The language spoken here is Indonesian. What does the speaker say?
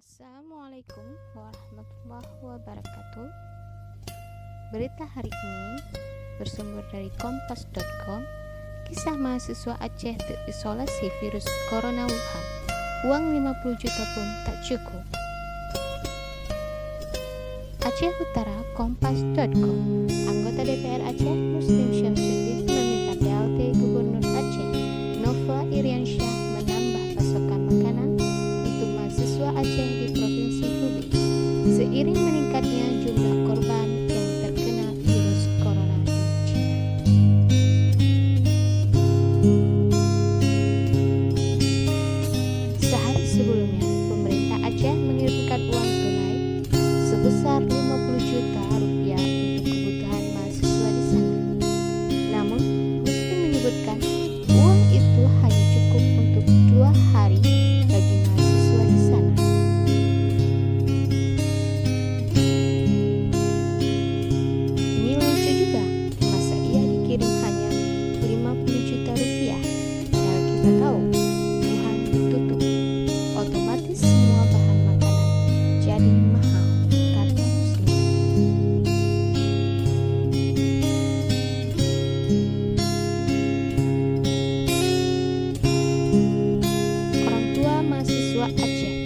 Assalamualaikum warahmatullahi wabarakatuh. Berita hari ini bersumber dari kompas.com. Kisah mahasiswa Aceh terisolasi virus corona Wuhan. Uang 50 juta pun tak cukup. Aceh Utara, kompas.com. Anggota DPR Aceh Muslim Syamsuddin meminta PLT Gubernur Aceh Nova Iriansyah menambah pasokan makanan untuk mahasiswa Aceh di Provinsi Hubei seiring meningkatnya jumlah korban yang terkena virus corona di China. Sehari sebelumnya, pemerintah Aceh mengirimkan uang tunai sebesar 50 juta rupiah untuk kebutuhan mahasiswa di sana. Namun, Muslim menyebutkan uang itu hanya cukup untuk 2 hari bagi mahasiswa di sana. Ini lucu juga, masa iya dikirim hanya 50 juta rupiah? Padahal kita tahu Wuhan ditutup, otomatis semua bahan makanan jadi mahal, kata Muslim. Orang tua mahasiswa Aceh